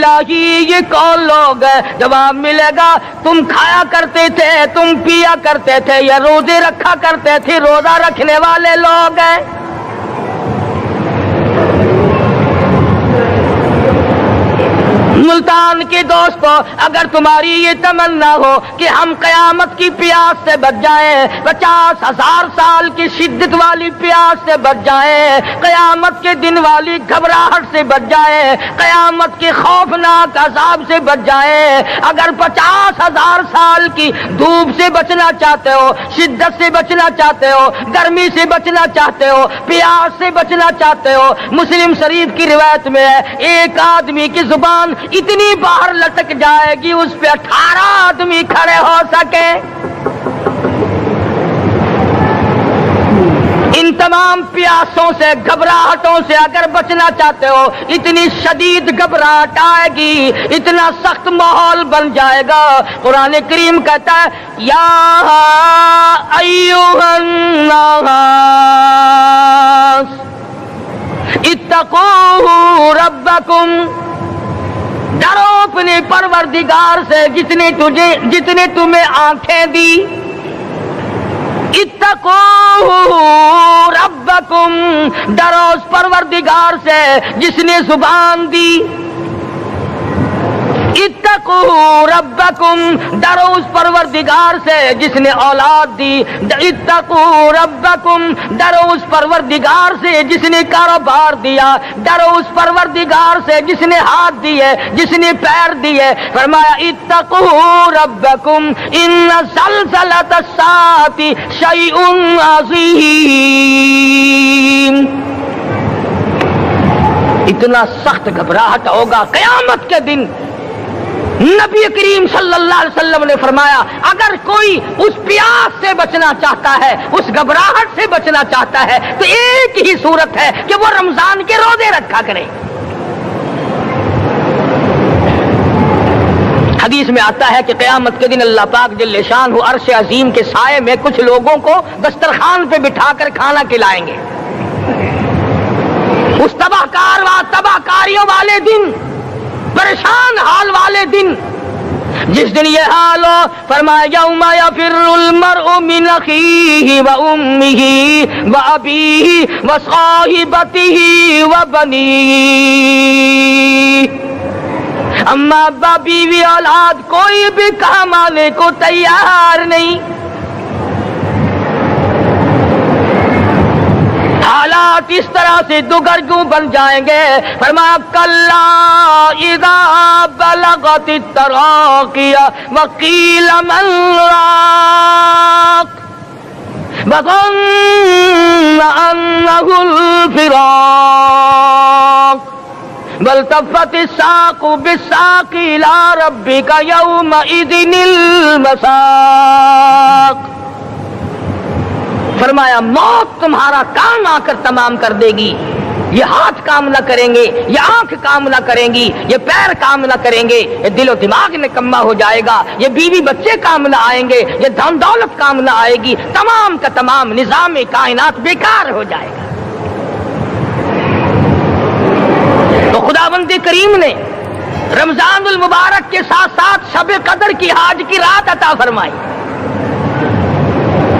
الہی یہ کون لوگ ہیں؟ جواب ملے گا تم کھایا کرتے تھے، تم پیا کرتے تھے، یا روزے رکھا کرتے تھے، روزہ رکھنے والے لوگ ہیں۔ ملتان کے دوستو، اگر تمہاری یہ تمنا ہو کہ ہم قیامت کی پیاس سے بچ جائیں، 50,000 سال کی شدت والی پیاس سے بچ جائیں، قیامت کے دن والی گھبراہٹ سے بچ جائیں، قیامت کے خوفناک عذاب سے بچ جائیں، اگر 50,000 سال کی دھوپ سے بچنا چاہتے ہو، شدت سے بچنا چاہتے ہو، گرمی سے بچنا چاہتے ہو، پیاس سے بچنا چاہتے ہو، مسلم شریف کی روایت میں ہے ایک آدمی کی زبان اتنی باہر لٹک جائے گی اس پہ 18 آدمی کھڑے ہو سکے۔ ان تمام پیاسوں سے، گھبراہٹوں سے اگر بچنا چاہتے ہو، اتنی شدید گھبراہٹ آئے گی، اتنا سخت ماحول بن جائے گا، قرآن کریم کہتا ہے یا ایھا الناس اتقوا ربکم، ڈرو اپنے پروردگار سے جتنے تمہیں آنکھیں دی، اتقوا ربکم، ڈرو اس پروردگار سے جس نے زبان دی، اتقوا ربکم، ڈرو اس پروردگار سے جس نے اولاد دی، اتقوا ربکم، ڈرو اس پروردگار سے جس نے کاروبار دیا، ڈرو اس پروردگار سے جس نے ہاتھ دیے، جس نے پیر دیے، فرمایا اتقوا ربکم ان زلزلۃ الساعۃ شیء عظیم، اتنا سخت گھبراہٹ ہوگا قیامت کے دن۔ نبی کریم صلی اللہ علیہ وسلم نے فرمایا اگر کوئی اس پیاس سے بچنا چاہتا ہے، اس گھبراہٹ سے بچنا چاہتا ہے، تو ایک ہی صورت ہے کہ وہ رمضان کے روزے رکھا کرے۔ حدیث میں آتا ہے کہ قیامت کے دن اللہ پاک جل شانہ عرش عظیم کے سائے میں کچھ لوگوں کو دسترخوان پہ بٹھا کر کھانا کھلائیں گے۔ اس تباہ کاریوں والے دن، پریشان حال والے دن، جس دن یہ حال ہو، فرمایا یوم یفر المرء من اخیہ وامہ وابیہ وصاحبتہ وبنیہ، اما ابا بیوی اولاد کوئی بھی کام آنے کو تیار نہیں۔ حالات اس طرح سے دگرگوں بن جائیں گے، فرمایا کلا اذا بلغت التراقی وقیل من راق وظن انہ الفراق والتفت الساق بالساق الى ربک یومئذ المساق، فرمایا موت تمہارا کام آ کر تمام کر دے گی، یہ ہاتھ کام نہ کریں گے، یہ آنکھ کام نہ کریں گی، یہ پیر کام نہ کریں گے، یہ دل و دماغ نکما ہو جائے گا، یہ بیوی بچے کام نہ آئیں گے، یہ دھن دولت کام نہ آئے گی، تمام کا تمام نظام کائنات بیکار ہو جائے گا۔ تو خداوند کریم نے رمضان المبارک کے ساتھ ساتھ شب قدر کی حاج کی رات عطا فرمائی،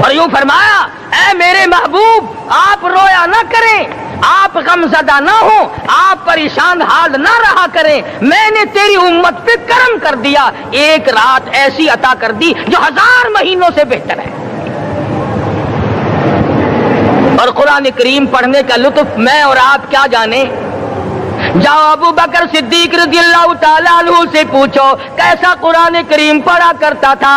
اور یوں فرمایا اے میرے محبوب آپ رویا نہ کریں، آپ غمزدہ نہ ہوں، آپ پریشان حال نہ رہا کریں، میں نے تیری امت پہ کرم کر دیا، ایک رات ایسی عطا کر دی جو 1000 مہینوں سے بہتر ہے۔ اور قرآن کریم پڑھنے کا لطف میں اور آپ کیا جانیں، جاؤ ابو بکر صدیق رضی اللہ تعالیٰ عنہ سے پوچھو کیسا قرآن کریم پڑھا کرتا تھا۔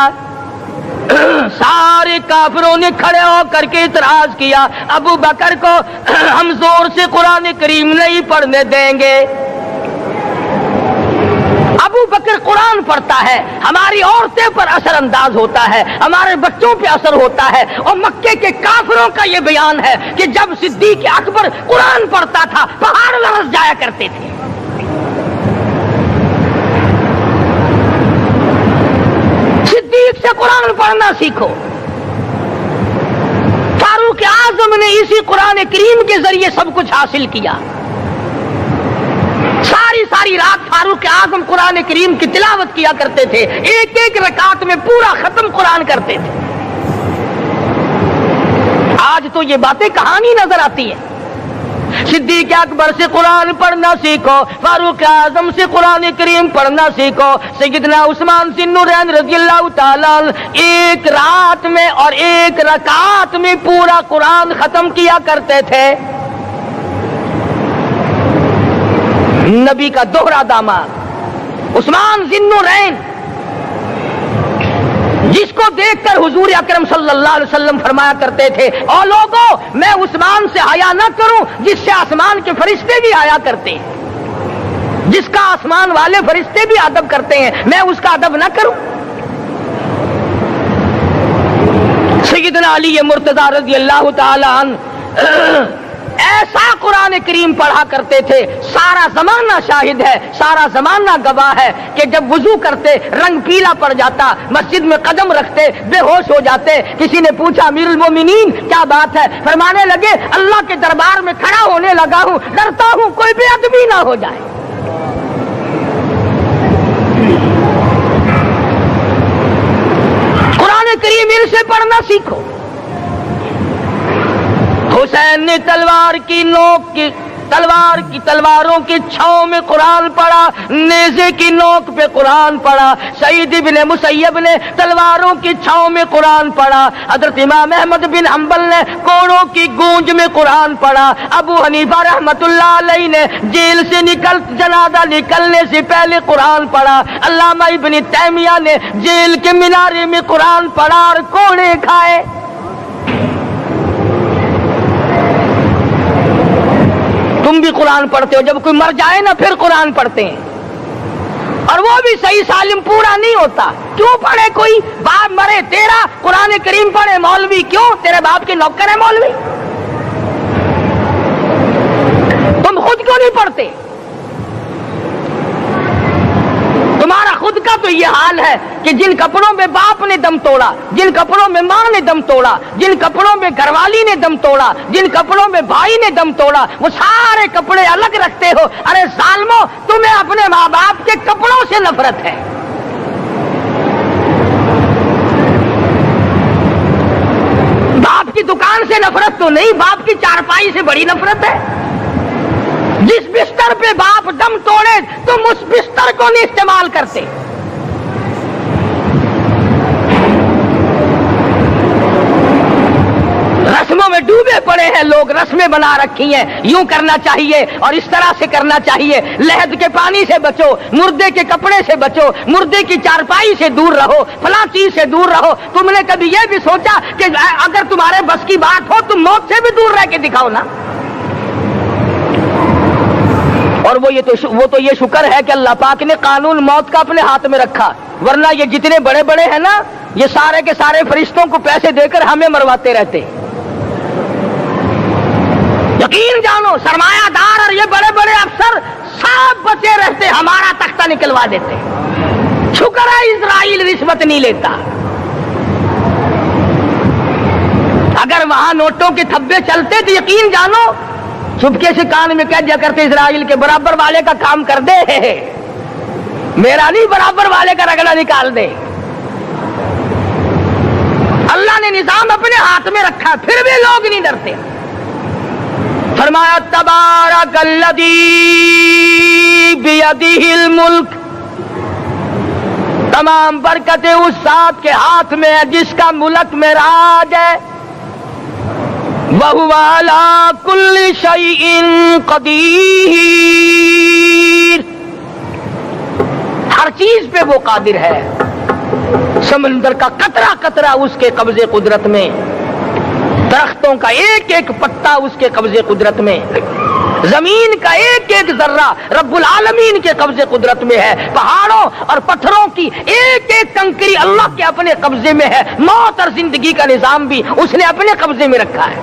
سارے کافروں نے کھڑے ہو کر کے اعتراض کیا ابو بکر کو ہم زور سے قرآن کریم نہیں پڑھنے دیں گے۔ ابو بکر قرآن پڑھتا ہے، ہماری عورتیں پر اثر انداز ہوتا ہے، ہمارے بچوں پہ اثر ہوتا ہے، اور مکے کے کافروں کا یہ بیان ہے کہ جب صدیق اکبر قرآن پڑھتا تھا پہاڑ لرز جایا کرتے تھے۔ صدیق سے قرآن پڑھنا سیکھو۔ فاروق اعظم نے اسی قرآن کریم کے ذریعے سب کچھ حاصل کیا، ساری ساری رات فاروق اعظم قرآن کریم کی تلاوت کیا کرتے تھے، ایک ایک رکعت میں پورا ختم قرآن کرتے تھے۔ آج تو یہ باتیں کہانی نظر آتی ہیں۔ صدیق اکبر سے قرآن پڑھنا سیکھو، فاروق اعظم سے قرآن کریم پڑھنا سیکھو، سیدنا عثمان ذی النورین رضی اللہ تعالیٰ ایک رات میں اور ایک رکعت میں پورا قرآن ختم کیا کرتے تھے۔ نبی کا دوہرا داماد عثمان ذی النورین، جس کو دیکھ کر حضور اکرم صلی اللہ علیہ وسلم فرمایا کرتے تھے، او لوگوں میں عثمان سے حیا نہ کروں جس سے آسمان کے فرشتے بھی حیا کرتے ہیں، جس کا آسمان والے فرشتے بھی ادب کرتے ہیں، میں اس کا ادب نہ کروں۔ سیدنا علی مرتضی رضی اللہ تعالی عنہ ایسا قرآن کریم پڑھا کرتے تھے، سارا زمانہ شاہد ہے، سارا زمانہ گواہ ہے کہ جب وضو کرتے رنگ پیلا پڑ جاتا، مسجد میں قدم رکھتے بے ہوش ہو جاتے۔ کسی نے پوچھا امیر المومنین کیا بات ہے؟ فرمانے لگے اللہ کے دربار میں کھڑا ہونے لگا ہوں، ڈرتا ہوں کوئی بے ادبی نہ ہو جائے۔ قرآن کریم ان سے پڑھنا سیکھو۔ حسین نے تلواروں کی چھاؤں میں قرآن پڑھا، نیزے کی نوک پہ قرآن پڑھا۔ سعید بن مسیب نے تلواروں کی چھاؤں میں قرآن پڑھا۔ حضرت امام احمد بن حنبل نے کوڑوں کی گونج میں قرآن پڑھا۔ ابو حنیفہ رحمت اللہ علیہ نے جیل سے جنازہ نکلنے سے پہلے قرآن پڑھا۔ علامہ ابن تیمیہ نے جیل کے مینارے میں قرآن پڑھا اور کوڑے کھائے۔ تم بھی قرآن پڑھتے ہو، جب کوئی مر جائے نا پھر قرآن پڑھتے ہیں، اور وہ بھی صحیح سالم پورا نہیں ہوتا۔ کیوں پڑھے؟ کوئی باپ مرے تیرا قرآن کریم پڑھے مولوی، کیوں؟ تیرے باپ کے نوکر ہے مولوی؟ تم خود کیوں نہیں پڑھتے؟ تمہارا خود کا تو یہ حال ہے کہ جن کپڑوں میں باپ نے دم توڑا، جن کپڑوں میں ماں نے دم توڑا، جن کپڑوں میں گھر والی نے دم توڑا، جن کپڑوں میں بھائی نے دم توڑا، وہ سارے کپڑے الگ رکھتے ہو۔ ارے ظالمو، تمہیں اپنے ماں باپ کے کپڑوں سے نفرت ہے۔ باپ کی دکان سے نفرت تو نہیں، باپ کی چارپائی سے بڑی نفرت ہے۔ جس بستر پہ باپ دم توڑے تم اس بستر کو نہیں استعمال کرتے۔ رسموں میں ڈوبے پڑے ہیں لوگ، رسمیں بنا رکھی ہیں، یوں کرنا چاہیے اور اس طرح سے کرنا چاہیے۔ لہد کے پانی سے بچو، مردے کے کپڑے سے بچو، مردے کی چارپائی سے دور رہو، فلاں چیز سے دور رہو۔ تم نے کبھی یہ بھی سوچا کہ اگر تمہارے بس کی بات ہو تم موت سے بھی دور رہ کے دکھاؤ نا؟ اور وہ تو یہ شکر ہے کہ اللہ پاک نے قانون موت کا اپنے ہاتھ میں رکھا، ورنہ یہ جتنے بڑے بڑے ہیں نا، یہ سارے کے سارے فرشتوں کو پیسے دے کر ہمیں مرواتے رہتے۔ یقین جانو، سرمایہ دار اور یہ بڑے بڑے افسر سب بچے رہتے، ہمارا تختہ نکلوا دیتے۔ شکر ہے اسرائیل رشوت نہیں لیتا۔ اگر وہاں نوٹوں کے تھبے چلتے تو یقین جانو چپکے سے کان میں کہہ دیا کرتے اسرائیل کے برابر والے کا کام کر دے، میرا نہیں، برابر والے کا رگڑا نکال دے۔ اللہ نے نظام اپنے ہاتھ میں رکھا، پھر بھی لوگ نہیں ڈرتے۔ فرمایا تبارک الذی بیدہ الملک، تمام برکتیں اس ذات کے ہاتھ میں ہے جس کا ملک میں راج ہے۔ وَهُوَ عَلَى كُلِّ شَيْءٍ قَدِيرٌ، ہر چیز پہ وہ قادر ہے۔ سمندر کا قطرہ قطرہ اس کے قبضے قدرت میں، درختوں کا ایک ایک پتا اس کے قبضے قدرت میں، زمین کا ایک ایک ذرہ رب العالمین کے قبضے قدرت میں ہے، پہاڑوں اور پتھروں کی ایک ایک کنکری اللہ کے اپنے قبضے میں ہے، موت اور زندگی کا نظام بھی اس نے اپنے قبضے میں رکھا ہے۔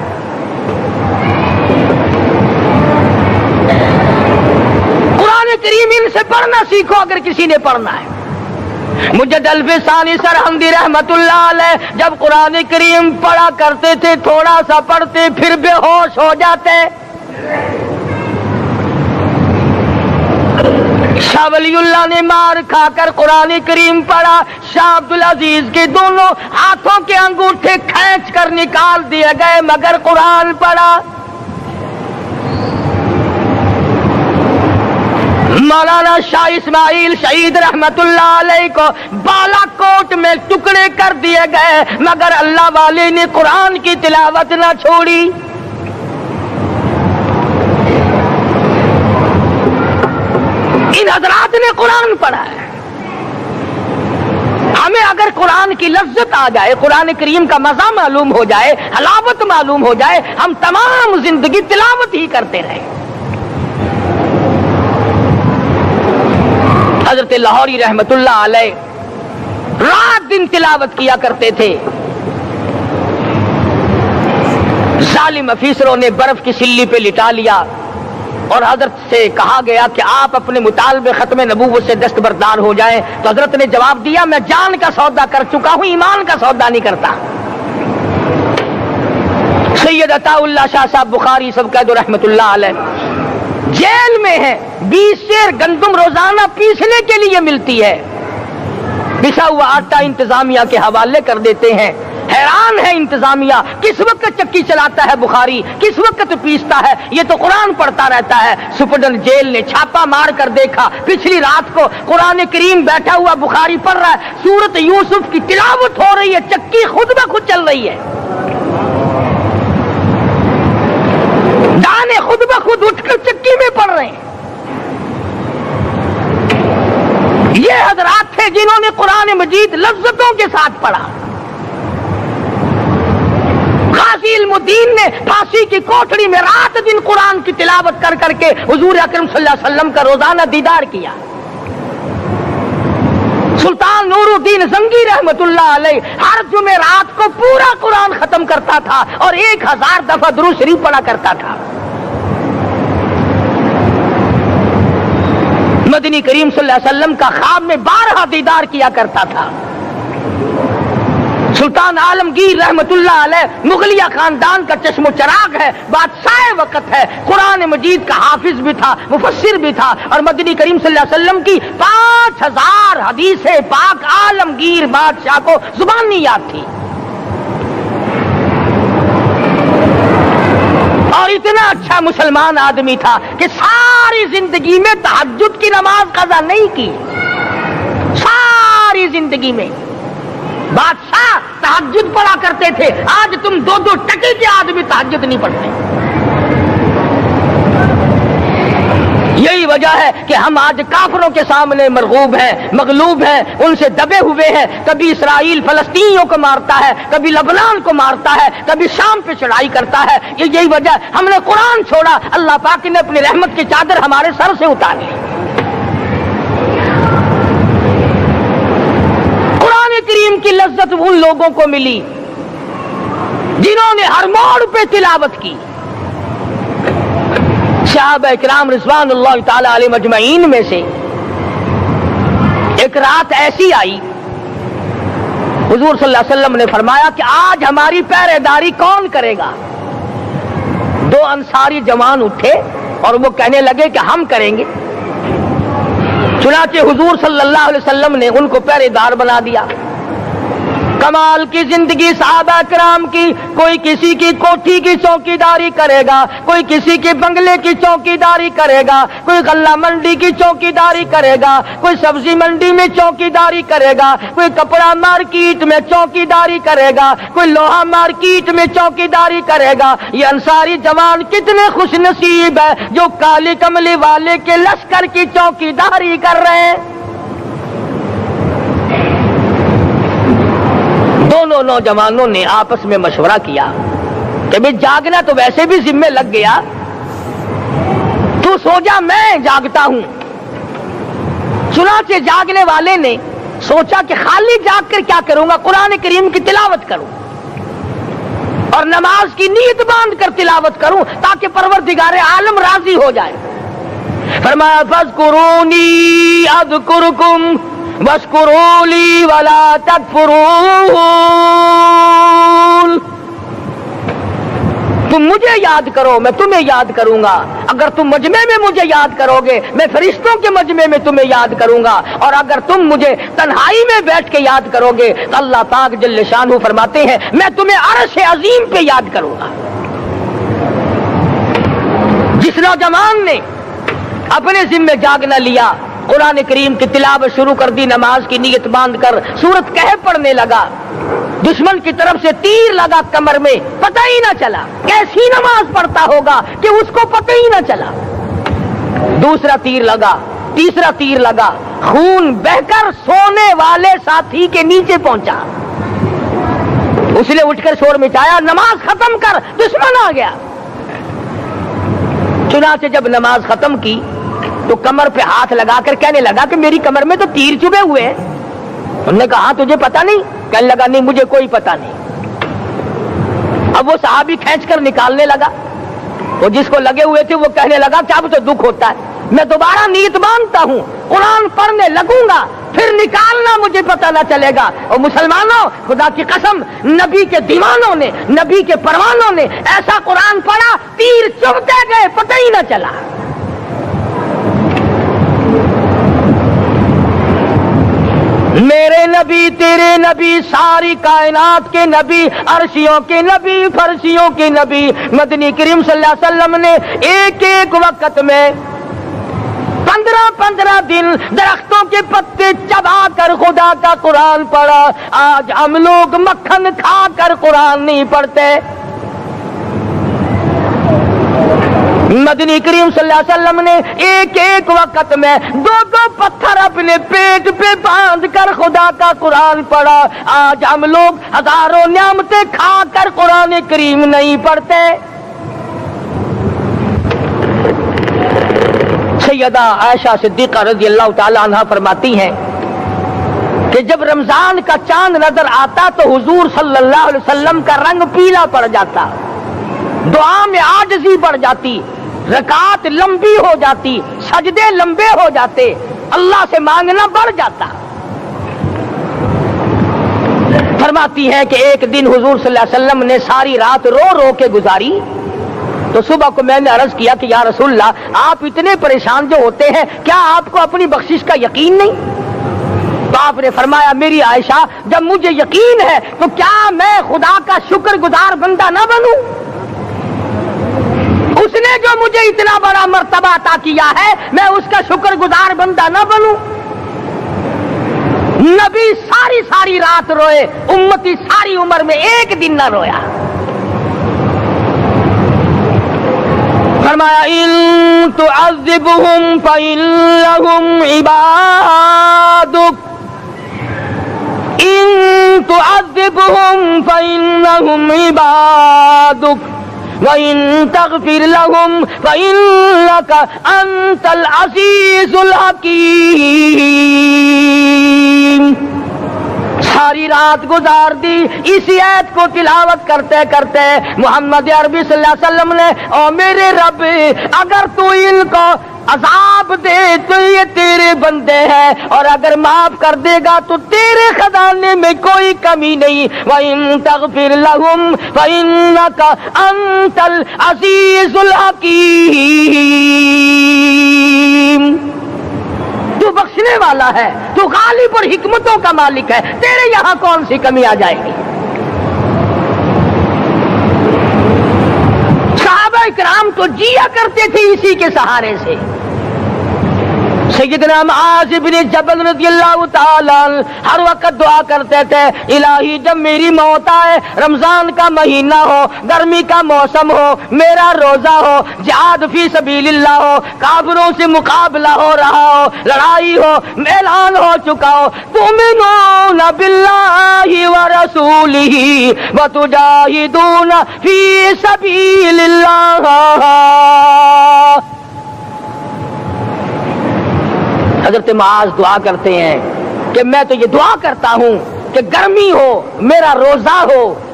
قرآن کریم ان سے پڑھنا سیکھو اگر کسی نے پڑھنا ہے۔ مجد الفسانی سرہندی رحمت اللہ علیہ جب قرآن کریم پڑھا کرتے تھے تھوڑا سا پڑھتے پھر بے ہوش ہو جاتے۔ شاہ ولی اللہ نے مار کھا کر قرآن کریم پڑھا، شاہ عبدالعزیز کے دونوں ہاتھوں کے انگوٹھے کھینچ کر نکال دیے گئے مگر قرآن پڑھا۔ مولانا شاہ اسماعیل شہید رحمت اللہ علیہ کو بالا کوٹ میں ٹکڑے کر دیے گئے مگر اللہ والے نے قرآن کی تلاوت نہ چھوڑی۔ ان حضرات نے قرآن پڑھا ہے۔ ہمیں اگر قرآن کی لذت آ جائے، قرآن کریم کا مزہ معلوم ہو جائے، حلاوت معلوم ہو جائے، ہم تمام زندگی تلاوت ہی کرتے رہیں۔ حضرت لاہوری رحمت اللہ علیہ رات دن تلاوت کیا کرتے تھے۔ ظالم افیسروں نے برف کی سلی پہ لٹا لیا اور حضرت سے کہا گیا کہ آپ اپنے مطالبے ختم نبوت سے دستبردار ہو جائیں، تو حضرت نے جواب دیا میں جان کا سودا کر چکا ہوں، ایمان کا سودا نہیں کرتا۔ سید عطا اللہ شاہ صاحب بخاری سب قید رحمت اللہ علیہ جیل میں ہے، 20 سیر گندم روزانہ پیسنے کے لیے ملتی ہے، پسا ہوا آٹا انتظامیہ کے حوالے کر دیتے ہیں۔ حیران ہے انتظامیہ، کس وقت چکی چلاتا ہے بخاری، کس وقت پیستا ہے، یہ تو قرآن پڑھتا رہتا ہے۔ سپرڈنٹ جیل نے چھاپا مار کر دیکھا، پچھلی رات کو قرآن کریم بیٹھا ہوا بخاری پڑھ رہا ہے، سورت یوسف کی تلاوت ہو رہی ہے، چکی خود بخود چل رہی ہے، دانے خود بخود اٹھ کر چکی میں پڑھ رہے ہیں۔ یہ حضرات تھے جنہوں نے قرآن مجید لذتوں کے ساتھ پڑھا۔ غازی علم الدین نے پھانسی کی کوٹڑی میں رات دن قرآن کی تلاوت کر کر کے حضور اکرم صلی اللہ علیہ وسلم کا روزانہ دیدار کیا۔ سلطان نور الدین زنگی رحمت اللہ علیہ ہر جمعرات کو پورا قرآن ختم کرتا تھا اور 1000 دفعہ درود شریف پڑھا کرتا تھا۔ مدنی کریم صلی اللہ علیہ وسلم کا خواب میں 12 دیدار کیا کرتا تھا۔ سلطان عالمگیر رحمت اللہ علیہ مغلیہ خاندان کا چشم و چراغ ہے، بادشاہ وقت ہے، قرآن مجید کا حافظ بھی تھا، مفسر بھی تھا، اور مدنی کریم صلی اللہ علیہ وسلم کی 5000 حدیث پاک عالمگیر بادشاہ کو زبانی یاد تھی۔ اور اتنا اچھا مسلمان آدمی تھا کہ ساری زندگی میں تہجد کی نماز قضا نہیں کی، ساری زندگی میں۔ بادشاہ تہجد پڑھا کرتے تھے، آج تم 2 ٹکے کے آدمی تہجد نہیں پڑھتے۔ یہی وجہ ہے کہ ہم آج کافروں کے سامنے مرغوب ہیں، مغلوب ہیں، ان سے دبے ہوئے ہیں۔ کبھی اسرائیل فلسطینیوں کو مارتا ہے، کبھی لبنان کو مارتا ہے، کبھی شام پہ چڑھائی کرتا ہے۔ یہی وجہ، ہم نے قرآن چھوڑا، اللہ پاک نے اپنی رحمت کی چادر ہمارے سر سے اتاری۔ قرآن کریم کی لذت ان لوگوں کو ملی جنہوں نے ہر موڑ پہ تلاوت کی۔ صحابہ اکرام رضوان اللہ تعالی علیہ مجمعین میں سے ایک رات ایسی آئی، حضور صلی اللہ علیہ وسلم نے فرمایا کہ آج ہماری پہرے داری کون کرے گا؟ 2 انصاری جوان اٹھے اور وہ کہنے لگے کہ ہم کریں گے۔ چنانچہ حضور صلی اللہ علیہ وسلم نے ان کو پہرے دار بنا دیا۔ کمال کی زندگی صحابہ کرام کی، کوئی کسی کی کوٹھی کی چوکیداری کرے گا، کوئی کسی کے بنگلے کی چوکیداری کرے گا، کوئی غلہ منڈی کی چوکیداری کرے گا، کوئی سبزی منڈی میں چوکیداری کرے گا، کوئی کپڑا مارکیٹ میں چوکیداری کرے گا، کوئی لوہا مارکیٹ میں چوکیداری کرے گا۔ یہ انصاری جوان کتنے خوش نصیب ہے جو کالی کملی والے کے لشکر کی چوکیداری کر رہے ہیں۔ دونوں نوجوانوں نے آپس میں مشورہ کیا کہ بھئی جاگنا تو ویسے بھی ذمہ لگ گیا، تو سو جا، میں جاگتا ہوں۔ چنانچہ جاگنے والے نے سوچا کہ خالی جاگ کر کیا کروں گا، قرآن کریم کی تلاوت کروں اور نماز کی نیت باندھ کر تلاوت کروں تاکہ پروردگار عالم راضی ہو جائے۔ فرمایا فاذکرونی اذکرکم واشکروا لی ولا تکفرون۔ تم مجھے یاد کرو میں تمہیں یاد کروں گا، اگر تم مجمع میں مجھے یاد کرو گے میں فرشتوں کے مجمع میں تمہیں یاد کروں گا، اور اگر تم مجھے تنہائی میں بیٹھ کے یاد کرو گے تو اللہ پاک جل شانہ فرماتے ہیں میں تمہیں عرش عظیم پہ یاد کروں گا۔ جس نوجوان نے اپنے ذمہ جاگ نہ لیا، قرآن کریم کی تلاوت شروع کر دی، نماز کی نیت باندھ کر سورت کہف پڑھنے لگا، دشمن کی طرف سے تیر لگا کمر میں، پتہ ہی نہ چلا، کیسی نماز پڑھتا ہوگا کہ اس کو پتہ ہی نہ چلا، دوسرا تیر لگا، تیسرا تیر لگا، خون بہ کر سونے والے ساتھی کے نیچے پہنچا، اس نے اٹھ کر شور مچایا نماز ختم کر دشمن آ گیا۔ چنانچہ جب نماز ختم کی تو کمر پہ ہاتھ لگا کر کہنے لگا کہ میری کمر میں تو تیر چبھے ہوئے ہیں۔ انہوں نے کہا تجھے پتا نہیں؟ کہنے لگا نہیں مجھے کوئی پتا نہیں۔ اب وہ صحابی کھینچ کر نکالنے لگا، وہ جس کو لگے ہوئے تھے وہ کہنے لگا کہ اب تو دکھ ہوتا ہے، میں دوبارہ نیت باندھتا ہوں، قرآن پڑھنے لگوں گا، پھر نکالنا مجھے پتہ نہ چلے گا۔ اور مسلمانوں خدا کی قسم نبی کے دیوانوں نے، نبی کے پروانوں نے ایسا قرآن پڑھا تیر چبھتے گئے پتہ ہی نہ چلا۔ میرے نبی تیرے نبی ساری کائنات کے نبی، عرشیوں کے نبی، فرشیوں کے نبی مدنی کریم صلی اللہ علیہ وسلم نے ایک ایک وقت میں 15 دن درختوں کے پتے چبا کر خدا کا قرآن پڑھا۔ آج ہم لوگ مکھن کھا کر قرآن نہیں پڑھتے۔ مدنی کریم صلی اللہ علیہ وسلم نے ایک ایک وقت میں 2 پتھر اپنے پیٹ پہ باندھ کر خدا کا قرآن پڑھا۔ آج ہم لوگ ہزاروں نعمتیں کھا کر قرآن کریم نہیں پڑھتے۔ سیدہ عائشہ صدیقہ رضی اللہ تعالی عنہ فرماتی ہیں کہ جب رمضان کا چاند نظر آتا تو حضور صلی اللہ علیہ وسلم کا رنگ پیلا پڑ جاتا، دعا میں عاجزی بڑھ جاتی، رکعات لمبی ہو جاتی، سجدے لمبے ہو جاتے، اللہ سے مانگنا بڑھ جاتا۔ فرماتی ہے کہ ایک دن حضور صلی اللہ علیہ وسلم نے ساری رات رو رو کے گزاری، تو صبح کو میں نے عرض کیا کہ یا رسول اللہ آپ اتنے پریشان جو ہوتے ہیں کیا آپ کو اپنی بخشش کا یقین نہیں؟ تو آپ نے فرمایا میری عائشہ جب مجھے یقین ہے تو کیا میں خدا کا شکر گزار بندہ نہ بنوں؟ اس نے جو مجھے اتنا بڑا مرتبہ عطا کیا ہے میں اس کا شکر گزار بندہ نہ بنوں؟ نبی ساری رات روئے، امتی ساری عمر میں ایک دن نہ رویا۔ فرمایا ان تعذبهم فإنهم عبادك، ان تعذبهم فإنهم عبادك وَإِن تَغْفِرْ لَهُمْ فَإِنَّكَ أَنْتَ الْعَزِيزُ الْحَكِيمُ۔ ساری رات گزار دی اسی آیت کو تلاوت کرتے کرتے محمد عربی صلی اللہ علیہ وسلم نے او میرے رب اگر تو ان کو عذاب دے تو یہ تیرے بندے ہیں، اور اگر معاف کر دے گا تو تیرے خزانے میں کوئی کمی نہیں۔ وَإِن تَغْفِرْ لَهُمْ فَإِنَّكَ أَنْتَ الْعَزِيزُ الْحَكِيمُ۔ تو بخشنے والا ہے، تو غالب اور حکمتوں کا مالک ہے، تیرے یہاں کون سی کمی آ جائے گی؟ صحابہ کرام تو جیا کرتے تھے اسی کے سہارے سے۔ سیدنا معاذ بن جبل رضی اللہ تعالیٰ ہر وقت دعا کرتے تھے الہی جب میری موت آئے، رمضان کا مہینہ ہو، گرمی کا موسم ہو، میرا روزہ ہو، جہاد فی سبیل اللہ ہو، کافروں سے مقابلہ ہو رہا ہو، لڑائی ہو، اعلان ہو چکا ہو، تؤمنون باللہ ورسولہ وتجاہدون فی سبیل اللہ۔ حضرت معاذ دعا کرتے ہیں کہ میں تو یہ دعا کرتا ہوں کہ گرمی ہو، میرا روزہ ہو،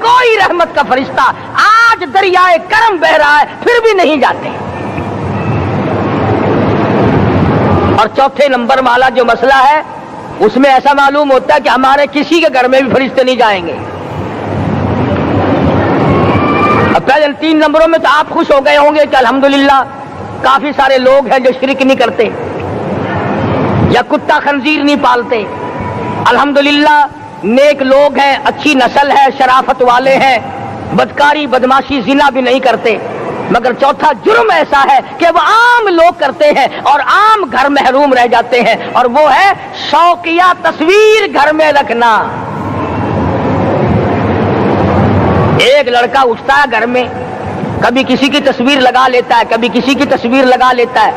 کوئی رحمت کا فرشتہ آج دریائے کرم بہ رہا ہے پھر بھی نہیں جاتے. اور چوتھے نمبر والا جو مسئلہ ہے اس میں ایسا معلوم ہوتا ہے کہ ہمارے کسی کے گھر میں بھی فرشتے نہیں جائیں گے. اب پہلے 3 نمبروں میں تو آپ خوش ہو گئے ہوں گے کہ الحمدللہ کافی سارے لوگ ہیں جو شرک نہیں کرتے یا کتا خنزیر نہیں پالتے. الحمدللہ نیک لوگ ہیں, اچھی نسل ہے, شرافت والے ہیں, بدکاری بدماشی زنا بھی نہیں کرتے. مگر چوتھا جرم ایسا ہے کہ وہ عام لوگ کرتے ہیں اور عام گھر محروم رہ جاتے ہیں, اور وہ ہے شوقیہ تصویر گھر میں رکھنا. ایک لڑکا اٹھتا ہے گھر میں, کبھی کسی کی تصویر لگا لیتا ہے, کبھی کسی کی تصویر لگا لیتا ہے.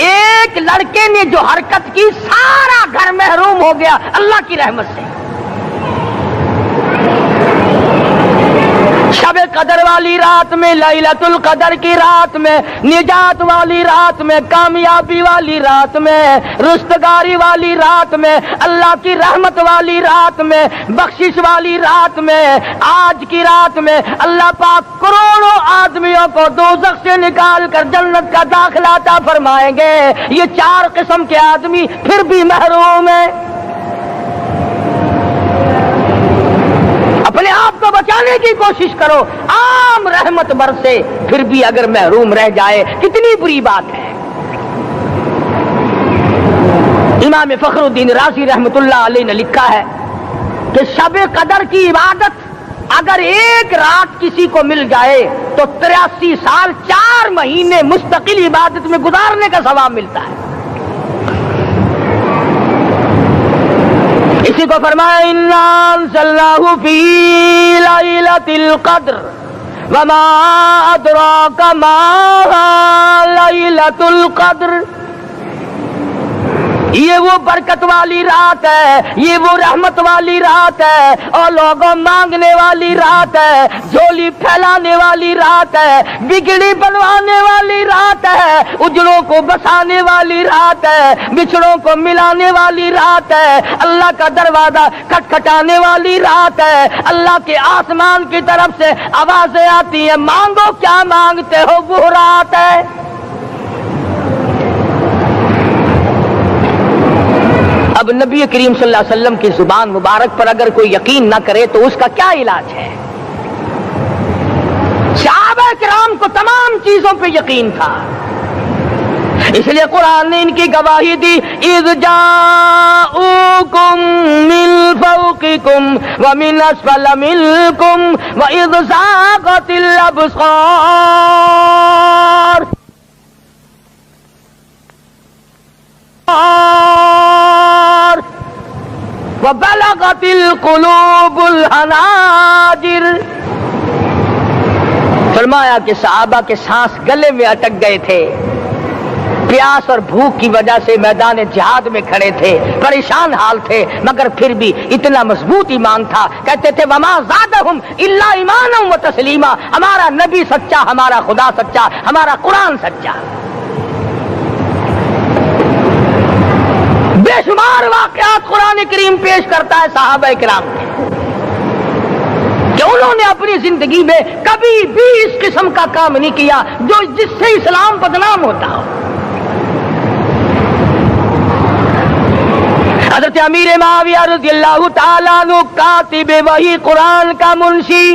ایک لڑکے نے جو حرکت کی سارا گھر محروم ہو گیا اللہ کی رحمت سے. شب قدر والی رات میں, لیلۃ القدر کی رات میں, نجات والی رات میں, کامیابی والی رات میں, رستگاری والی رات میں, اللہ کی رحمت والی رات میں, بخشش والی رات میں, آج کی رات میں اللہ پاک کروڑوں آدمیوں کو دوزخ سے نکال کر جنت کا داخلہ عطا فرمائیں گے. یہ 4 قسم کے آدمی پھر بھی محروم ہیں. اپنے آپ کو بچانے کی کوشش کرو. عام رحمت برسے پھر بھی اگر محروم رہ جائے کتنی بری بات ہے. امام فخر الدین رازی رحمت اللہ علیہ نے لکھا ہے کہ شب قدر کی عبادت اگر ایک رات کسی کو مل جائے تو 83 سال 4 مہینے مستقل عبادت میں گزارنے کا ثواب ملتا ہے. اسی کو فرمایا انا انزلناہ فی لیلۃ القدر وما ادراک ما لیلۃ القدر. یہ وہ برکت والی رات ہے, یہ وہ رحمت والی رات ہے, اور لوگوں مانگنے والی رات ہے, جھولی پھیلانے والی رات ہے, بگڑی بنوانے والی رات ہے, اجڑوں کو بسانے والی رات ہے, بچھڑوں کو ملانے والی رات ہے, اللہ کا دروازہ کھٹکھٹانے والی رات ہے, اللہ کے آسمان کی طرف سے آوازیں آتی ہیں مانگو کیا مانگتے ہو, وہ رات ہے. اب نبی کریم صلی اللہ علیہ وسلم کی زبان مبارک پر اگر کوئی یقین نہ کرے تو اس کا کیا علاج ہے؟ صحابہ کرام کو تمام چیزوں پہ یقین تھا, اس لیے قرآن نے ان کی گواہی دی. اذ جاءوکم من فوقکم ومن اسفل منکم واذ زاغت الابصار وبلغت القلوب الحناجر. فرمایا کہ صحابہ کے سانس گلے میں اٹک گئے تھے, پیاس اور بھوک کی وجہ سے میدان جہاد میں کھڑے تھے, پریشان حال تھے, مگر پھر بھی اتنا مضبوط ایمان تھا. کہتے تھے وما زادہم الا ایمانا و تسلیما, ہمارا نبی سچا, ہمارا خدا سچا, ہمارا قرآن سچا. بے شمار واقعات قرآن کریم پیش کرتا ہے صحابہ کرام کے کہ انہوں نے اپنی زندگی میں کبھی بھی اس قسم کا کام نہیں کیا جو جس سے اسلام بدنام ہوتا ہو. حضرت امیر معاویہ رضی اللہ تعالیٰ عنہ کاتب وحی قرآن کا منشی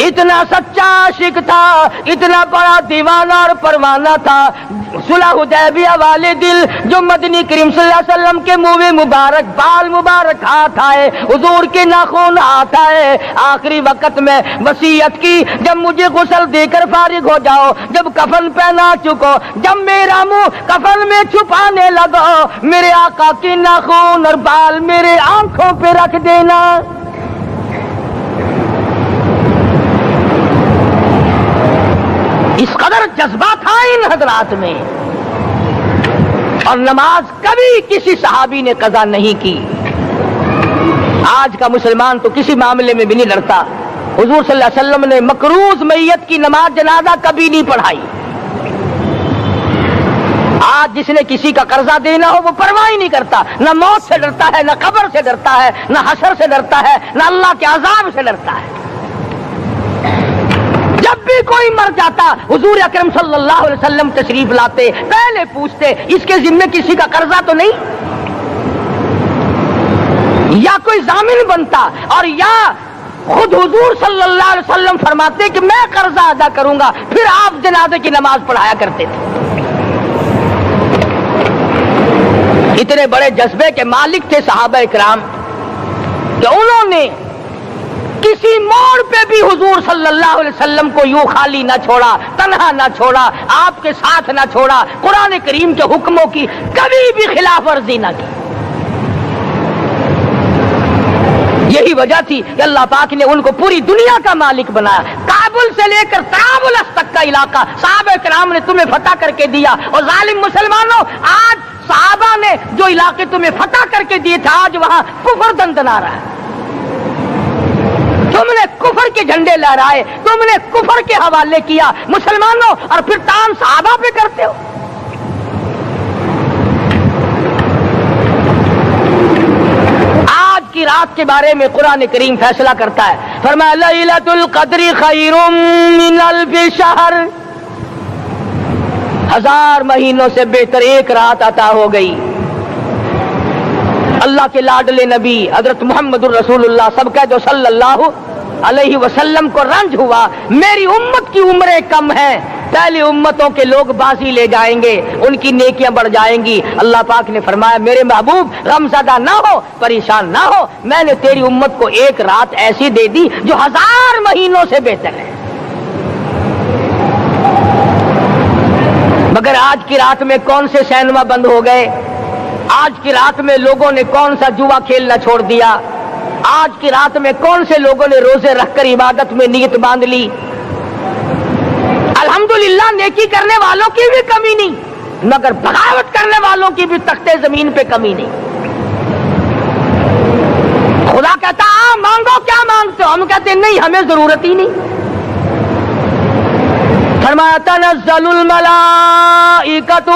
اتنا سچا عاشق تھا, اتنا بڑا دیوانہ اور پروانہ تھا. صلح حدیبیہ والے دل جو مدنی کریم صلی اللہ علیہ وسلم کے منہ مبارک بال مبارک ہاتھ آئے, حضور کے ناخن ہاتھ آئے, آخری وقت میں وصیت کی جب مجھے غسل دے کر فارغ ہو جاؤ, جب کفن پہنا چکو, جب میرا منہ کفن میں چھپانے لگو, میرے آقا کے ناخن اور بال میرے آنکھوں پہ رکھ دینا. اس قدر جذبہ تھا ان حضرات میں, اور نماز کبھی کسی صحابی نے قضا نہیں کی. آج کا مسلمان تو کسی معاملے میں بھی نہیں لڑتا. حضور صلی اللہ علیہ وسلم نے مقروض میت کی نماز جنازہ کبھی نہیں پڑھائی. آج جس نے کسی کا قرضہ دینا ہو وہ پرواہ ہی نہیں کرتا، نہ موت سے ڈرتا ہے، نہ قبر سے ڈرتا ہے، نہ حشر سے ڈرتا ہے، نہ اللہ کے عذاب سے ڈرتا ہے۔ جب بھی کوئی مر جاتا حضور اکرم صلی اللہ علیہ وسلم تشریف لاتے، پہلے پوچھتے اس کے ذمے کسی کا قرضہ تو نہیں، یا کوئی ضامن بنتا، اور یا خود حضور صلی اللہ علیہ وسلم فرماتے کہ میں قرضہ ادا کروں گا، پھر آپ جنازے کی نماز پڑھایا کرتے تھے۔ اتنے بڑے جذبے کے مالک تھے صحابہ کرام کہ انہوں نے کسی موڑ پہ بھی حضور صلی اللہ علیہ وسلم کو یوں خالی نہ چھوڑا، تنہا نہ چھوڑا، آپ کے ساتھ نہ چھوڑا، قرآن کریم کے حکموں کی کبھی بھی خلاف ورزی نہ کی۔ یہی وجہ تھی کہ اللہ پاک نے ان کو پوری دنیا کا مالک بنایا۔ کابل سے لے کر طرابلس تک کا علاقہ صحابہ کرام نے تمہیں فتح کر کے دیا، اور ظالم مسلمانوں آج صحابہ نے جو علاقے تمہیں فتح کر کے دیے تھے آج وہاں کفر دندنا رہا ہے۔ تم نے کفر کے جھنڈے لہرائے، تم نے کفر کے حوالے کیا مسلمانوں، اور پھر تان صحابہ پہ کرتے ہو۔ آج کی رات کے بارے میں قرآن کریم فیصلہ کرتا ہے، فرمایا لیلۃ القدر خیر من الف شہر، 1000 مہینوں سے بہتر ایک رات عطا ہو گئی۔ اللہ کے لاڈلے نبی حضرت محمد الرسول اللہ سب کہہ دو صلی اللہ علیہ وسلم کو رنج ہوا، میری امت کی عمریں کم ہیں، پہلی امتوں کے لوگ بازی لے جائیں گے، ان کی نیکیاں بڑھ جائیں گی۔ اللہ پاک نے فرمایا میرے محبوب غمزدہ نہ ہو، پریشان نہ ہو، میں نے تیری امت کو ایک رات ایسی دے دی جو 1000 مہینوں سے بہتر ہے۔ مگر آج کی رات میں کون سے سینما بند ہو گئے، آج کی رات میں لوگوں نے کون سا جوا کھیلنا چھوڑ دیا، آج کی رات میں کون سے لوگوں نے روزے رکھ کر عبادت میں نیت باندھ لی۔ الحمدللہ نیکی کرنے والوں کی بھی کمی نہیں، مگر بغاوت کرنے والوں کی بھی تختے زمین پہ کمی نہیں۔ خدا کہتا مانگو کیا مانگتے ہو، ہم کہتے نہیں ہمیں ضرورت ہی نہیں۔ فرمایا تنزل الملائکۃ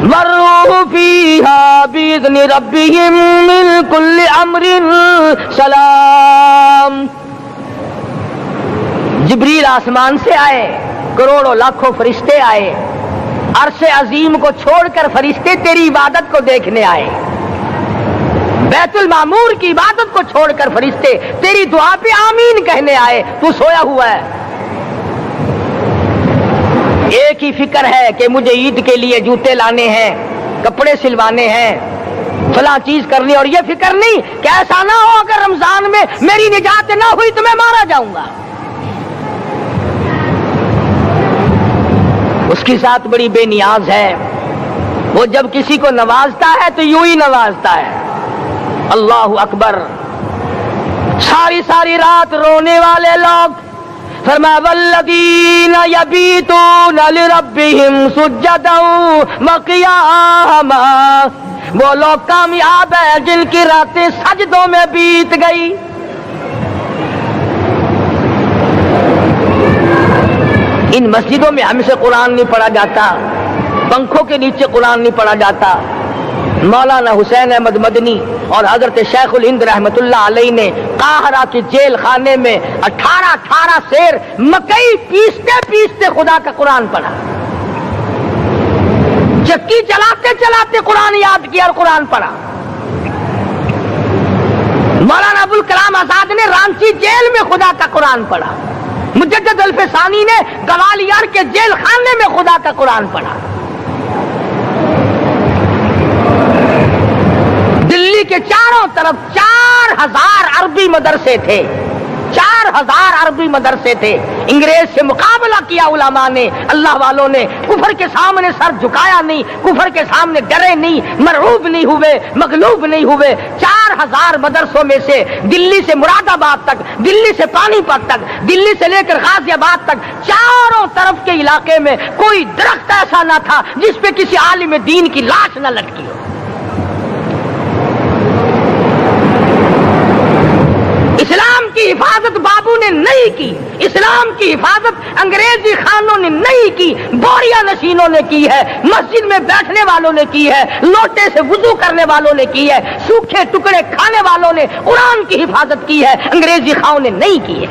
والروح فیہا بإذن ربہم من کل امر سلام۔ جبریل آسمان سے آئے، کروڑوں لاکھوں فرشتے آئے، عرش عظیم کو چھوڑ کر فرشتے تیری عبادت کو دیکھنے آئے، بیت المعمور کی عبادت کو چھوڑ کر فرشتے تیری دعا پہ آمین کہنے آئے، تو سویا ہوا ہے۔ ایک ہی فکر ہے کہ مجھے عید کے لیے جوتے لانے ہیں، کپڑے سلوانے ہیں، فلاں چیز کرنی، اور یہ فکر نہیں کہ ایسا نہ ہو اگر رمضان میں میری نجات نہ ہوئی تو میں مارا جاؤں گا۔ اس کی ذات بڑی بے نیاز ہے، وہ جب کسی کو نوازتا ہے تو یوں ہی نوازتا ہے۔ اللہ اکبر۔ ساری ساری رات رونے والے لوگ، فرمایا والذین یبیتون لربہم سجدا وقیاما، وہ لوگ کامیاب ہیں جن کی راتیں سجدوں میں بیت گئی۔ ان مسجدوں میں ہم سے قرآن نہیں پڑھا جاتا، پنکھوں کے نیچے قرآن نہیں پڑھا جاتا۔ مولانا حسین احمد مدنی اور حضرت شیخ الہند رحمت اللہ علیہ نے قاہرہ کے جیل خانے میں 18 سیر مکئی پیستے پیستے خدا کا قرآن پڑھا، چکی چلاتے چلاتے قرآن یاد کیا اور قرآن پڑھا۔ مولانا ابوالکلام آزاد نے رانچی جیل میں خدا کا قرآن پڑھا، مجدد الفسانی نے گوالیار کے جیل خانے میں خدا کا قرآن پڑھا۔ دلی کے چاروں طرف 4000 عربی مدرسے تھے، 4000 عربی مدرسے تھے۔ انگریز سے مقابلہ کیا علماء نے، اللہ والوں نے، کفر کے سامنے سر جھکایا نہیں، کفر کے سامنے ڈرے نہیں، مرعوب نہیں ہوئے، مغلوب نہیں ہوئے۔ 4000 مدرسوں میں سے دلی سے مراد آباد تک، دلی سے پانی پت تک، دلی سے لے کر غازی آباد تک، چاروں طرف کے علاقے میں کوئی درخت ایسا نہ تھا جس پہ کسی عالم دین کی لاش نہ لٹکی ہو۔ اسلام کی کی حفاظت بابو نے نہیں کی، اسلام کی حفاظت انگریزی خانوں نے نہیں کی، بوریا نشینوں نے کی ہے، مسجد میں بیٹھنے والوں نے کی ہے، لوٹے سے وضو کرنے والوں نے کی ہے، سوکھے ٹکڑے کھانے والوں نے قرآن کی حفاظت کی ہے، انگریزی خانوں نے نہیں کی ہے۔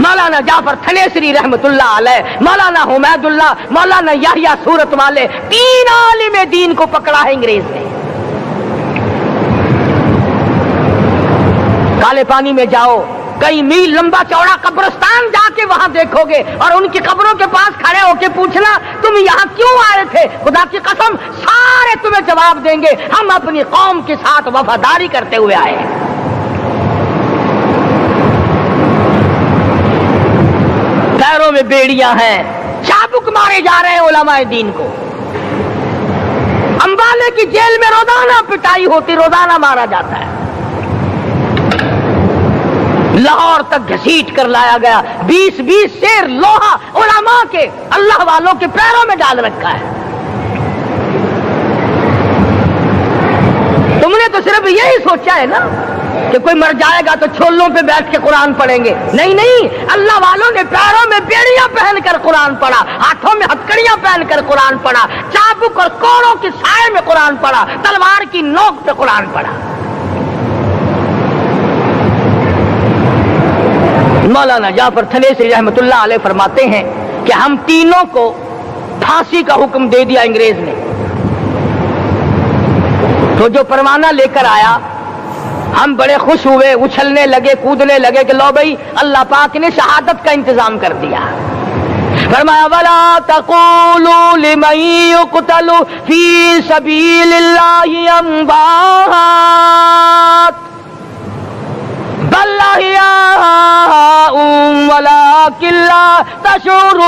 مولانا جعفر تھنیسری رحمت اللہ علیہ، مولانا حمید اللہ، مولانا یحییٰ صورت والے، 3 عالم دین کو پکڑا ہے انگریز نے۔ کالے پانی میں جاؤ، کئی میل لمبا چوڑا قبرستان جا کے وہاں دیکھو گے اور ان کی قبروں کے پاس کھڑے ہو کے پوچھنا تم یہاں کیوں آئے تھے، خدا کی قسم سارے تمہیں جواب دیں گے ہم اپنی قوم کے ساتھ وفاداری کرتے ہوئے آئے ہیں۔ پیروں میں بیڑیاں ہیں، چابک مارے جا رہے ہیں علماء دین کو۔ امبالے کی جیل میں روزانہ پٹائی ہوتی، روزانہ مارا جاتا ہے۔ لاہور تک گھسیٹ کر لایا گیا، 20 سیر لوہا علماء کے، اللہ والوں کے پیروں میں ڈال رکھا ہے۔ تم نے تو صرف یہی سوچا ہے نا کہ کوئی مر جائے گا تو چھولوں پہ بیٹھ کے قرآن پڑھیں گے، نہیں نہیں، اللہ والوں نے پیروں میں بیڑیاں پہن کر قرآن پڑھا، ہاتھوں میں ہتکڑیاں پہن کر قرآن پڑھا، چابک اور کوڑوں کی سائے میں قرآن پڑھا، تلوار کی نوک پہ قرآن پڑھا۔ مولانا جعفر تھنیسری رحمت اللہ علیہ فرماتے ہیں کہ ہم تینوں کو پھانسی کا حکم دے دیا انگریز نے، تو جو پروانہ لے کر آیا ہم بڑے خوش ہوئے، اچھلنے لگے، کودنے لگے کہ لو بھائی اللہ پاک نے شہادت کا انتظام کر دیا۔ فرمایا وَلَا تَقُولُوا لِمَن يُقْتَلُ فِي سَبِيلِ اللَّهِ أَمْوَاتٌ بَلْ أَحْيَاءٌ وَلَٰكِن لَّا تَشْعُرُونَ۔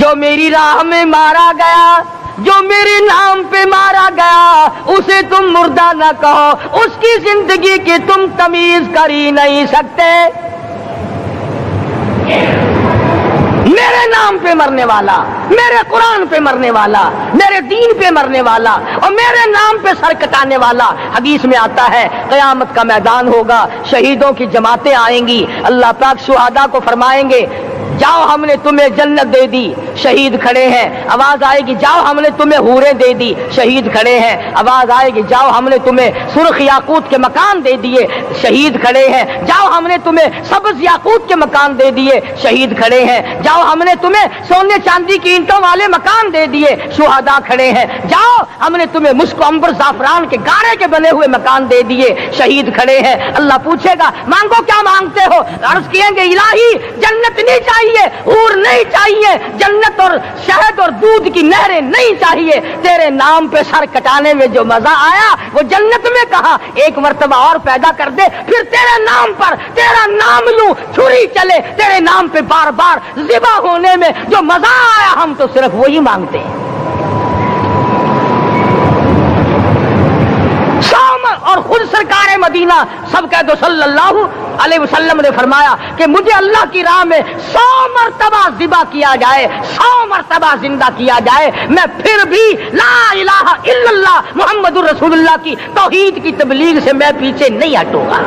جو میری راہ میں مارا گیا، جو میرے نام پہ مارا گیا، اسے تم مردہ نہ کہو، اس کی زندگی کی تم تمیز کر ہی نہیں سکتے۔ میرے نام پہ مرنے والا، میرے قرآن پہ مرنے والا، میرے دین پہ مرنے والا اور میرے نام پہ سر کٹانے والا، حدیث میں آتا ہے قیامت کا میدان ہوگا، شہیدوں کی جماعتیں آئیں گی، اللہ پاک شہداء کو فرمائیں گے جاؤ ہم نے تمہیں جنت دے دی، شہید کھڑے ہیں، آواز آئے گی جاؤ ہم نے تمہیں حوریں دے دی، شہید کھڑے ہیں، آواز آئے گی جاؤ ہم نے تمہیں سرخ یاقوت کے مکان دے دیے، شہید کھڑے ہیں، جاؤ ہم نے تمہیں سبز یاقوت کے مکان دے دیے، شہید کھڑے ہیں، جاؤ ہم نے تمہیں سونے چاندی کی اینٹوں والے مکان دے دیے، شہداء کھڑے ہیں، جاؤ ہم نے تمہیں مشک و عنبر زعفران کے گارے کے بنے ہوئے مکان دے دیے، شہید کھڑے ہیں۔ اللہ پوچھے گا مانگو کیا مانگتے ہو، عرض کیے گے الہی جنت نہیں چاہیے، حور نہیں چاہیے، جنت اور شہد اور دودھ کی نہریں نہیں چاہیے، تیرے نام پہ سر کٹانے میں جو مزہ آیا وہ جنت میں کہا، ایک مرتبہ اور پیدا کر دے، پھر تیرے نام پر تیرا نام لوں، چھری چلے تیرے نام پہ بار بار ذبح ہونے میں جو مزہ آیا، ہم تو صرف وہی مانگتے ہیں۔ اور خود سرکار مدینہ سب کہہ دو صلی اللہ علیہ وسلم نے فرمایا کہ مجھے اللہ کی راہ میں 100 مرتبہ ذبح کیا جائے، 100 مرتبہ زندہ کیا جائے، میں پھر بھی لا الہ الا اللہ محمد الرسول اللہ کی توحید کی تبلیغ سے میں پیچھے نہیں ہٹوں گا۔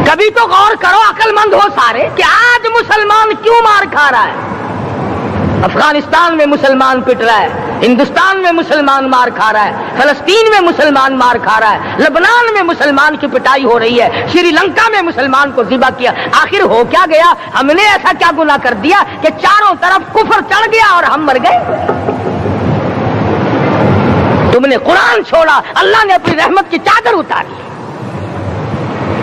کبھی تو غور کرو عقل مند ہو سارے کہ آج مسلمان کیوں مار کھا رہا ہے؟ افغانستان میں مسلمان پٹ رہا ہے، ہندوستان میں مسلمان مار کھا رہا ہے، فلسطین میں مسلمان مار کھا رہا ہے، لبنان میں مسلمان کی پٹائی ہو رہی ہے، شری لنکا میں مسلمان کو ذبح کیا، آخر ہو کیا گیا؟ ہم نے ایسا کیا گناہ کر دیا کہ چاروں طرف کفر چڑھ گیا اور ہم مر گئے؟ تم نے قرآن چھوڑا، اللہ نے اپنی رحمت کی چادر اتاری،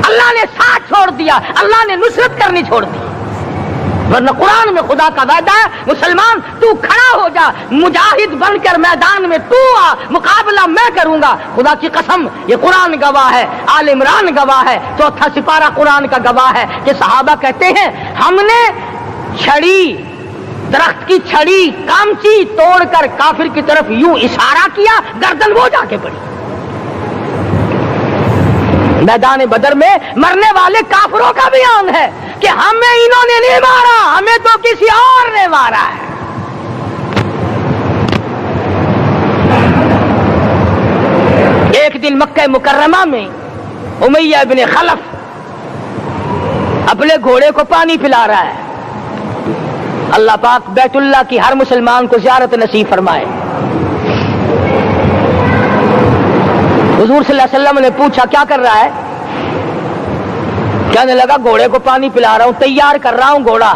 اللہ نے ساتھ چھوڑ دیا، اللہ نے نصرت کرنی چھوڑ دی، ورنہ قرآن میں خدا کا وعدہ ہے مسلمان تو کھڑا ہو جا، مجاہد بن کر میدان میں تو آ، مقابلہ میں کروں گا۔ خدا کی قسم یہ قرآن گواہ ہے، آل عمران گواہ ہے، 4واں سپارہ قرآن کا گواہ ہے کہ صحابہ کہتے ہیں ہم نے چھڑی، درخت کی چھڑی کامچی توڑ کر کافر کی طرف یوں اشارہ کیا، گردن وہ جا کے پڑی۔ میدان بدر میں مرنے والے کافروں کا بیان ہے، کہ ہمیں انہوں نے نہیں مارا، ہمیں تو کسی اور نے مارا ہے۔ ایک دن مکہ مکرمہ میں امیہ بن خلف اپنے گھوڑے کو پانی پلا رہا ہے۔ اللہ پاک بیت اللہ کی ہر مسلمان کو زیارت نصیب فرمائے۔ حضور صلی اللہ علیہ وسلم نے پوچھا کیا کر رہا ہے؟ کہنے لگا گھوڑے کو پانی پلا رہا ہوں، تیار کر رہا ہوں گھوڑا،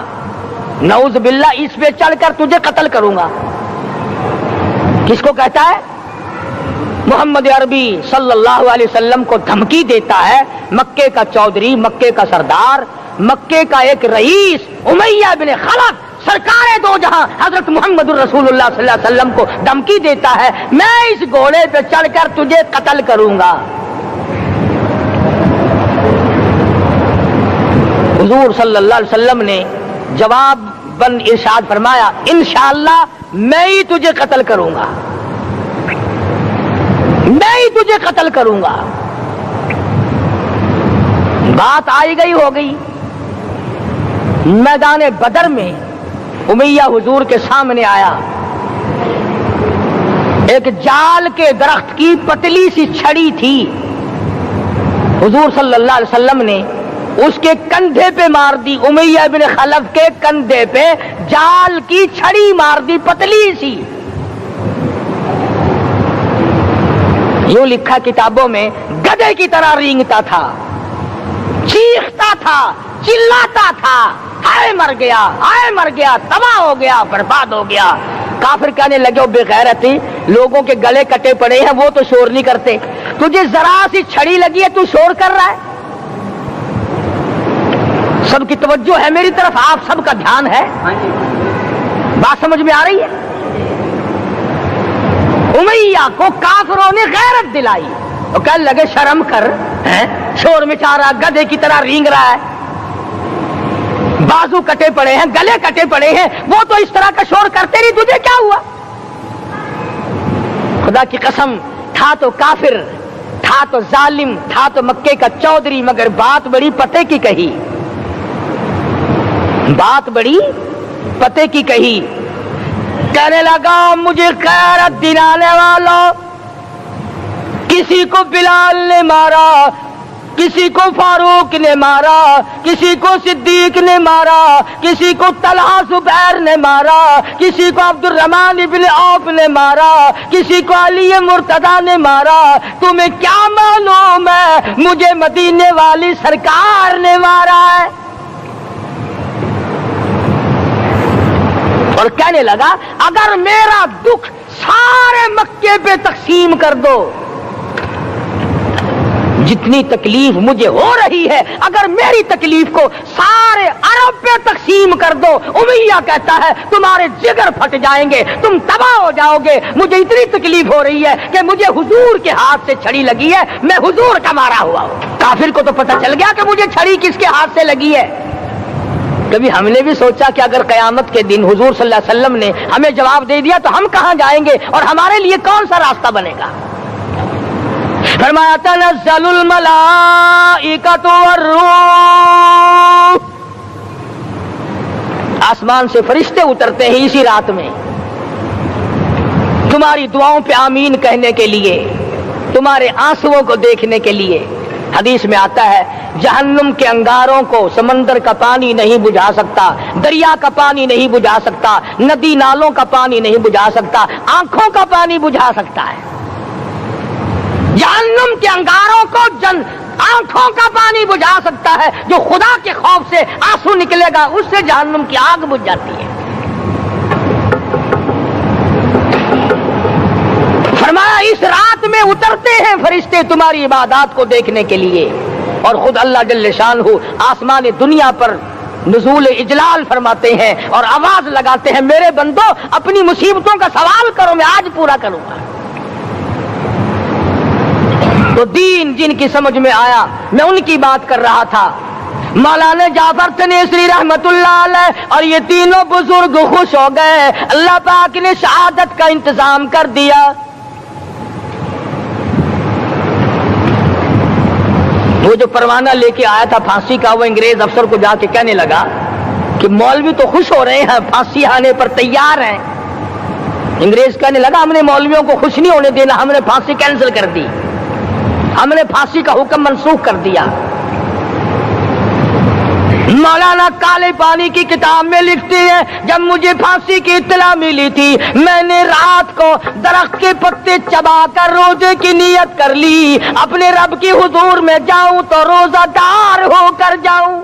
نعوذ باللہ اس پہ چڑھ کر تجھے قتل کروں گا۔ کس کو کہتا ہے؟ محمد عربی صلی اللہ علیہ وسلم کو دھمکی دیتا ہے مکے کا چودھری، مکے کا سردار، مکے کا ایک رئیس امیہ بن خلف، سرکار دو جہاں حضرت محمد الرسول اللہ صلی اللہ علیہ وسلم کو دھمکی دیتا ہے میں اس گھوڑے پہ چڑھ کر تجھے قتل کروں گا۔ حضور صلی اللہ علیہ وسلم نے جواب بند ارشاد فرمایا انشاءاللہ میں ہی تجھے قتل کروں گا، میں ہی تجھے قتل کروں گا۔ بات آئی گئی ہو گئی۔ میدان بدر میں امیہ حضور کے سامنے آیا، ایک جال کے درخت کی پتلی سی چھڑی تھی، حضور صلی اللہ علیہ وسلم نے اس کے کندھے پہ مار دی، امیہ بن خلف کے کندھے پہ جال کی چھڑی مار دی پتلی سی۔ یوں لکھا کتابوں میں گدھے کی طرح رینگتا تھا، چیختا تھا، چلاتا تھا، ہائے مر گیا، ہائے مر گیا، تباہ ہو گیا، برباد ہو گیا۔ کافر کہنے لگے وہ بے غیرتی، لوگوں کے گلے کٹے پڑے ہیں وہ تو شور نہیں کرتے، تجھے ذرا سی چھڑی لگی ہے تو شور کر رہا ہے۔ سب کی توجہ ہے میری طرف، آپ سب کا دھیان ہے، بات سمجھ میں آ رہی ہے؟ امیہ کو کافروں نے غیرت دلائی، وہ کہنے لگے شرم کر، شور مچا رہا، گدھے کی طرح رینگ رہا ہے، بازو کٹے پڑے ہیں، گلے کٹے پڑے ہیں، وہ تو اس طرح کا شور کرتے نہیں، تجھے کیا ہوا؟ خدا کی قسم تھا تو کافر، تھا تو ظالم، تھا تو مکے کا چودھری، مگر بات بڑی پتے کی کہی، بات بڑی پتے کی کہی۔ کہنے لگا مجھے غیرت دلانے والوں، کسی کو بلال نے مارا، کسی کو فاروق نے مارا، کسی کو صدیق نے مارا، کسی کو طلحہ زبیر نے مارا، کسی کو عبد الرحمن ابن عوف نے مارا، کسی کو علی مرتضیٰ نے مارا، تمہیں کیا معلوم ہے مجھے مدینے والی سرکار نے مارا ہے؟ اور کہنے لگا اگر میرا دکھ سارے مکے پہ تقسیم کر دو، جتنی تکلیف مجھے ہو رہی ہے اگر میری تکلیف کو سارے عرب پہ تقسیم کر دو، امیہ کہتا ہے تمہارے جگر پھٹ جائیں گے، تم تباہ ہو جاؤ گے، مجھے اتنی تکلیف ہو رہی ہے کہ مجھے حضور کے ہاتھ سے چھڑی لگی ہے، میں حضور کا مارا ہوا ہوں۔ کافر کو تو پتہ چل گیا کہ مجھے چھڑی کس کے ہاتھ سے لگی ہے۔ کبھی ہم نے بھی سوچا کہ اگر قیامت کے دن حضور صلی اللہ علیہ وسلم نے ہمیں جواب دے دیا تو ہم کہاں جائیں گے اور ہمارے لیے کون سا راستہ بنے گا؟ فرمایا تنزل الملائکۃ والروح، آسمان سے فرشتے اترتے ہیں اسی رات میں تمہاری دعاؤں پہ آمین کہنے کے لیے، تمہارے آنسوؤں کو دیکھنے کے لیے۔ حدیث میں آتا ہے جہنم کے انگاروں کو سمندر کا پانی نہیں بجھا سکتا، دریا کا پانی نہیں بجھا سکتا، ندی نالوں کا پانی نہیں بجھا سکتا، آنکھوں کا پانی بجھا سکتا ہے۔ جہنم کے انگاروں کو آنکھوں کا پانی بجھا سکتا ہے، جو خدا کے خوف سے آنسو نکلے گا اس سے جہنم کی آگ بجھ جاتی ہے۔ فرمایا اس رات میں اترتے ہیں فرشتے تمہاری عبادات کو دیکھنے کے لیے، اور خود اللہ جل شانہ آسمان دنیا پر نزول اجلال فرماتے ہیں اور آواز لگاتے ہیں میرے بندو اپنی مصیبتوں کا سوال کرو، میں آج پورا کروں گا۔ تو دین جن کی سمجھ میں آیا میں ان کی بات کر رہا تھا، مولانا جعفر تنیسری رحمت اللہ علیہ اور یہ تینوں بزرگ خوش ہو گئے، اللہ پاک نے شہادت کا انتظام کر دیا۔ وہ جو پروانہ لے کے آیا تھا پھانسی کا، وہ انگریز افسر کو جا کے کہنے لگا کہ مولوی تو خوش ہو رہے ہیں، پھانسی آنے پر تیار ہیں۔ انگریز کہنے لگا ہم نے مولویوں کو خوش نہیں ہونے دینا، ہم نے پھانسی کینسل کر دی، ہم نے پھانسی کا حکم منسوخ کر دیا۔ مولانا کالے پانی کی کتاب میں لکھتے ہیں جب مجھے پھانسی کی اطلاع ملی تھی میں نے رات کو درخت کے پتے چبا کر روزے کی نیت کر لی، اپنے رب کی حضور میں جاؤں تو روزہ دار ہو کر جاؤں۔